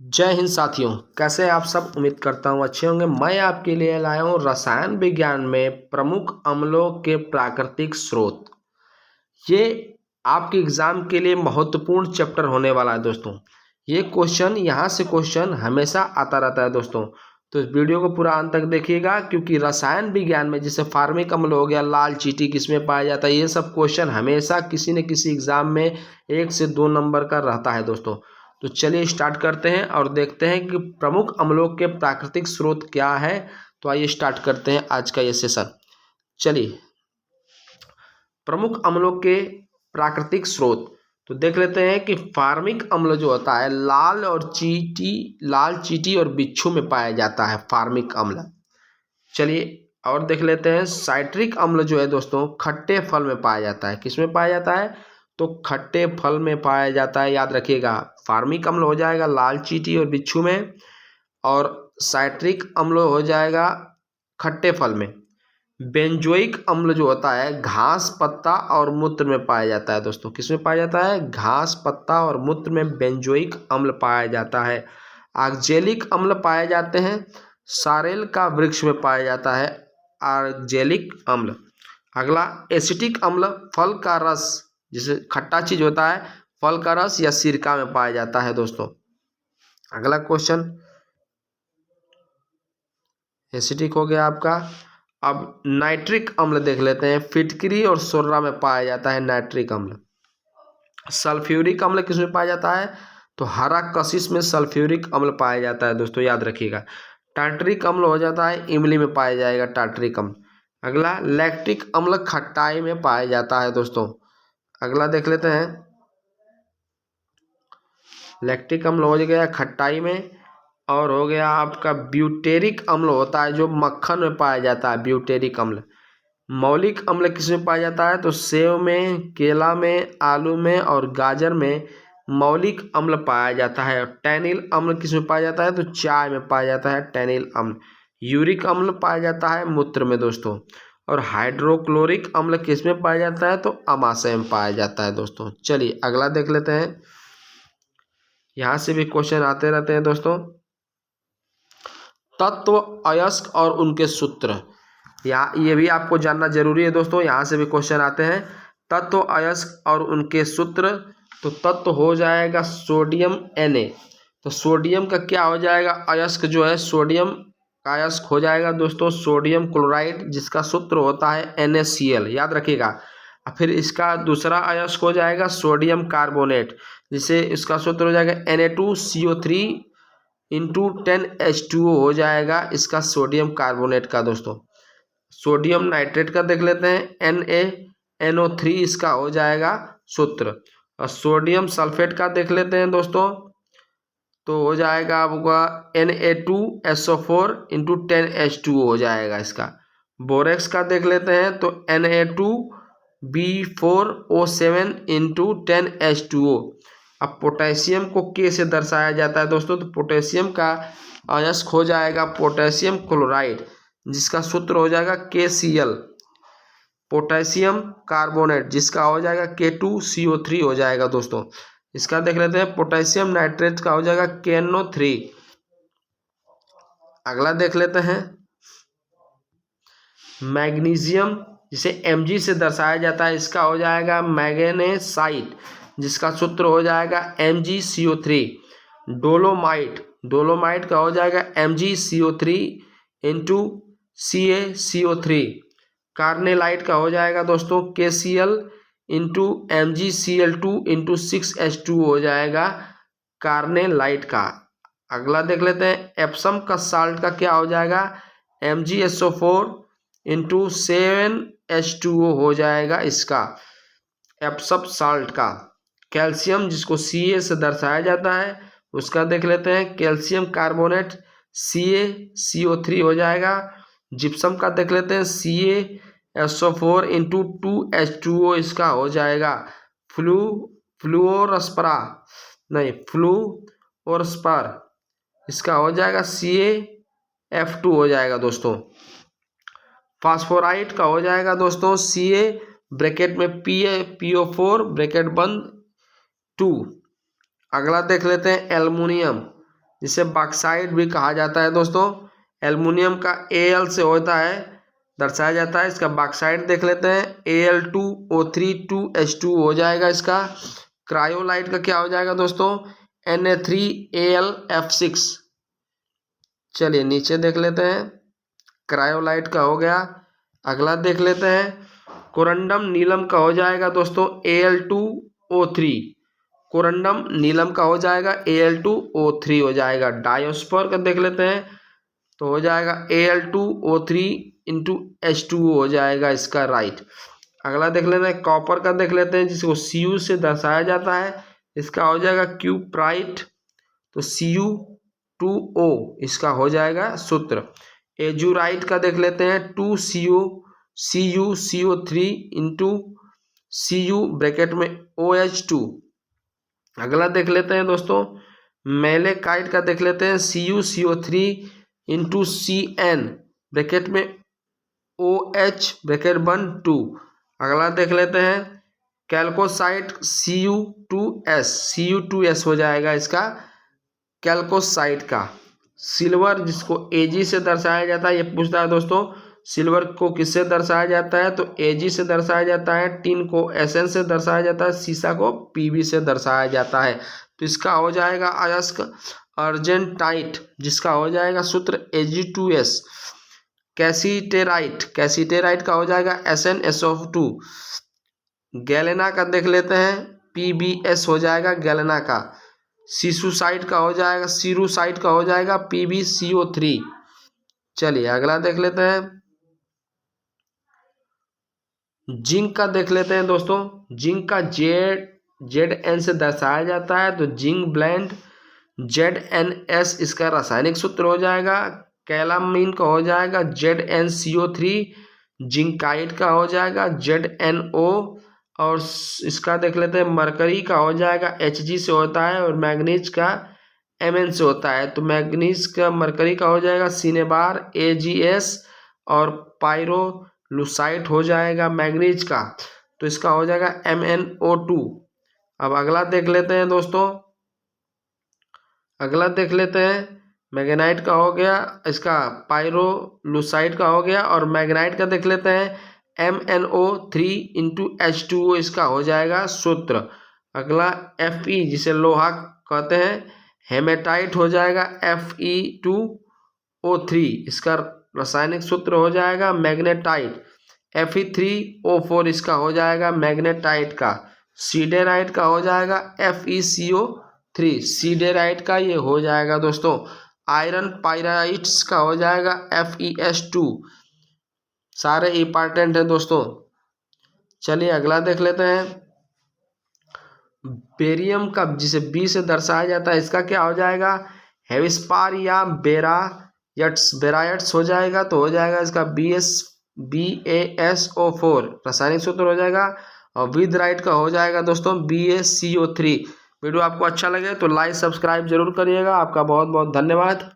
जय हिंद साथियों, कैसे हैं आप सब। उम्मीद करता हूँ अच्छे होंगे। मैं आपके लिए लाया हूँ रसायन विज्ञान में प्रमुख अम्लों के प्राकृतिक स्रोत। ये आपके एग्जाम के लिए महत्वपूर्ण चैप्टर होने वाला है दोस्तों। ये क्वेश्चन यहाँ से क्वेश्चन हमेशा आता रहता है दोस्तों। तो इस वीडियो को पूरा अंत तक देखिएगा, क्योंकि रसायन विज्ञान में जैसे फार्मिक अम्ल हो गया, लाल चींटी किसमें पाया जाता है, ये सब क्वेश्चन हमेशा किसी न किसी एग्जाम में 1 से 2 नंबर का रहता है दोस्तों। तो चलिए स्टार्ट करते हैं और देखते हैं कि प्रमुख अम्लों के प्राकृतिक स्रोत क्या है। तो आइए स्टार्ट करते हैं आज का ये सेशन। चलिए, प्रमुख अम्लों के प्राकृतिक स्रोत तो देख लेते हैं कि फार्मिक अम्ल जो होता है लाल चींटी और बिच्छू में पाया जाता है फार्मिक अम्ल। चलिए और देख लेते हैं साइट्रिक अम्ल जो है दोस्तों खट्टे फल में पाया जाता है। किस में पाया जाता है? तो खट्टे फल में पाया जाता है। याद रखिएगा, फार्मिक अम्ल हो जाएगा लाल चींटी और बिच्छू में, और साइट्रिक अम्ल हो जाएगा खट्टे फल में। बेंजोइक अम्ल जो होता है घास पत्ता और मूत्र में पाया जाता है दोस्तों। किस में पाया जाता है? घास पत्ता और मूत्र में बेंजोइक अम्ल पाया जाता है। ऑक्जेलिक अम्ल पाए जाते हैं सारेल का वृक्ष में पाया जाता है ऑक्जेलिक अम्ल। अगला एसिटिक अम्ल फल का रस, जिसे खट्टा चीज होता है, फल का रस या सिरका में पाया जाता है दोस्तों। अगला क्वेश्चन एसिटिक हो गया आपका। अब नाइट्रिक अम्ल देख लेते हैं। फिटकरी और सोर्रा में पाया जाता है नाइट्रिक अम्ल। सल्फ्यूरिक अम्ल किस में पाया जाता है? तो हरा कशिश में सल्फ्यूरिक अम्ल पाया जाता है दोस्तों, याद रखिएगा। टार्टरिक अम्ल हो जाता है इमली में पाया जाएगा टार्टरिक अम्ल। अगला लैक्टिक अम्ल खट्टाई में पाया जाता है दोस्तों। अगला देख लेते हैं, लैक्टिक अम्ल हो गया खट्टाई में, और हो गया आपका ब्यूटेरिक अम्ल होता है जो मक्खन में पाया जाता है ब्यूटेरिक अम्ल। मौलिक अम्ल किस में पाया जाता है? तो सेव में, केला में, आलू में और गाजर में मौलिक अम्ल पाया जाता है। टैनिल अम्ल किस में पाया जाता है? तो चाय में पाया जाता है टैनिल अम्ल। यूरिक अम्ल पाया जाता है मूत्र में दोस्तों। और हाइड्रोक्लोरिक अम्ल किस में पाया जाता है? तो अमाशय में पाया जाता है दोस्तों। चलिए अगला देख लेते हैं। यहाँ से भी क्वेश्चन आते रहते हैं दोस्तों। तत्व अयस्क और उनके सूत्र, या ये भी आपको जानना जरूरी है दोस्तों। यहाँ से भी क्वेश्चन आते हैं। तत्व अयस्क और उनके सूत्र, तो तत्व हो जाएगा सोडियम Na। तो सोडियम का क्या हो जाएगा? अयस्क जो है सोडियम का अयस्क हो जाएगा दोस्तों सोडियम क्लोराइड, जिसका सूत्र होता है NaCl, याद रखिएगा। और फिर इसका दूसरा अयस्क हो जाएगा सोडियम कार्बोनेट, जिसे इसका सूत्र हो जाएगा Na2CO3 इंटू 10H2O हो जाएगा इसका सोडियम कार्बोनेट का दोस्तों। सोडियम नाइट्रेट का देख लेते हैं NaNO3 इसका हो जाएगा सूत्र। और सोडियम सल्फेट का देख लेते हैं दोस्तों, तो हो जाएगा आपका Na2SO4 इंटू 10H2O हो जाएगा इसका। बोरेक्स का देख लेते हैं तो Na2B4O7 इंटू 10H2O। अब पोटेशियम को K से दर्शाया जाता है दोस्तों, तो पोटेशियम का अयस्क हो जाएगा पोटेशियम क्लोराइड, जिसका सूत्र हो जाएगा KCl। पोटेशियम कार्बोनेट जिसका हो जाएगा K2CO3 हो जाएगा दोस्तों। इसका देख लेते हैं पोटेशियम नाइट्रेट का हो जाएगा KNO3। अगला देख लेते हैं मैग्नीशियम, जिसे Mg से दर्शाया जाता है, इसका हो जाएगा मैग्नेसाइट, जिसका सूत्र हो जाएगा MgCO3। डोलोमाइट का हो जाएगा MgCO3 इंटू CaCO3। कार्नेलाइट का हो जाएगा दोस्तों KCl into MgCl2 into 6H2 हो जाएगा कार्नेलाइट का। अगला देख लेते हैं एप्सम का साल्ट का क्या हो जाएगा? MgSO4 इंटू 7H2O हो जाएगा इसका एप्सम साल्ट का। कैल्शियम जिसको Ca से दर्शाया जाता है, उसका देख लेते हैं कैल्शियम कार्बोनेट CaCO3 हो जाएगा। जिप्सम का देख लेते हैं CaSO4 इंटू 2H2O इसका हो जाएगा फ्लूओरस्पर, इसका हो जाएगा CaF2 हो जाएगा दोस्तों। फास्फोराइट का हो जाएगा दोस्तों Ca ब्रैकेट में PO4 ब्रैकेट बंद 2। अगला देख लेते हैं एल्युमिनियम, जिसे बॉक्साइट भी कहा जाता है दोस्तों। एल्युमिनियम का Al से होता है, दर्शाया जाता है। इसका बॉक्साइट देख लेते हैं, Al2O3 2H2 हो जाएगा इसका। क्रायोलाइट का क्या हो जाएगा दोस्तों, Na3Al(F6). चलिए नीचे देख लेते हैं, क्रायोलाइट का हो गया। अगला देख लेते हैं, कोरंडम नीलम का हो जाएगा दोस्तों Al2O3। कोरंडम नीलम का हो जाएगा Al2O3 हो जाएगा। डायोस्पर का देख लेते हैं तो हो जाएगा Al2O3 इंटू H2O हो जाएगा इसका राइट। अगला देख लेते हैं, कॉपर का देख लेते हैं जिसको Cu से दर्शाया जाता है। इसका हो जाएगा क्यूप्राइट, तो Cu2O इसका हो जाएगा सूत्र। एजुराइट का देख लेते हैं 2CuCO3 इंटू Cu ब्रैकेट में OH2। अगला देख लेते हैं दोस्तों, मेलेकाइट का देख लेते हैं CuCO3 इंटू Cn ब्रैकेट में OH ब्रैकेट 1 2। अगला देख लेते हैं, कैल्कोसाइट Cu2S हो जाएगा इसका कैल्कोसाइट का। सिल्वर जिसको Ag से दर्शाया जाता है, ये पूछता है दोस्तों सिल्वर को किससे दर्शाया जाता है, तो Ag से दर्शाया जाता है। टिन को Sn से दर्शाया जाता है, सीसा को Pb से दर्शाया जाता है। तो इसका हो जाएगा अयस्क अर्जेंटाइट, जिसका हो जाएगा सूत्र Ag2S। कैसीटेराइट का हो जाएगा SnSO2। गैलेना का देख लेते हैं, PbS हो जाएगा गैलेना का। सीरूसाइट का हो जाएगा PbCO3। चलिए अगला देख लेते हैं, जिंक का देख लेते हैं दोस्तों। जिंक का Zn से दर्शाया जाता है, तो जिंक ब्लेंड ZnS इसका रासायनिक सूत्र हो जाएगा। कैलामीन का हो जाएगा ZnCO3। जिंकाइट का हो जाएगा ZnO। और इसका देख लेते हैं, मरकरी का हो जाएगा Hg से होता है, और मैग्नीज का Mn से होता है। तो मैग्नीज का मरकरी का हो जाएगा सिनेबार AgS, और पायरोलुसाइट हो जाएगा मैग्नीज का, तो इसका हो जाएगा MnO2। अब अगला देख लेते हैं दोस्तों, मैग्नेटाइट का हो गया, इसका पायरोलुसाइट का हो गया, और मैग्नेटाइट का देख लेते हैं MnO3 इंटू H2O इसका हो जाएगा सूत्र। अगला Fe जिसे लोहा कहते हैं, हेमेटाइट हो जाएगा Fe2O3 इसका रासायनिक सूत्र हो जाएगा मैग्नेटाइट। Fe3O4 इसका हो जाएगा मैग्नेटाइट का। सीडेराइट का हो जाएगा FeCO3, सीडेराइट का ये हो जाएगा दोस्तों। आयरन पायराइट्स का हो जाएगा FeS2। सारे इंपॉर्टेंट है दोस्तों। चलिए अगला देख लेते हैं, बेरियम का जिसे B से दर्शाया जाता है, इसका क्या हो जाएगा, हेविस्पार या बेरायट्स हो जाएगा, तो हो जाएगा इसका BaSO4 रासायनिक सूत्र हो जाएगा। और विदराइट का हो जाएगा दोस्तों BaCO3। वीडियो आपको अच्छा लगे तो लाइक सब्सक्राइब जरूर करिएगा। आपका बहुत बहुत धन्यवाद।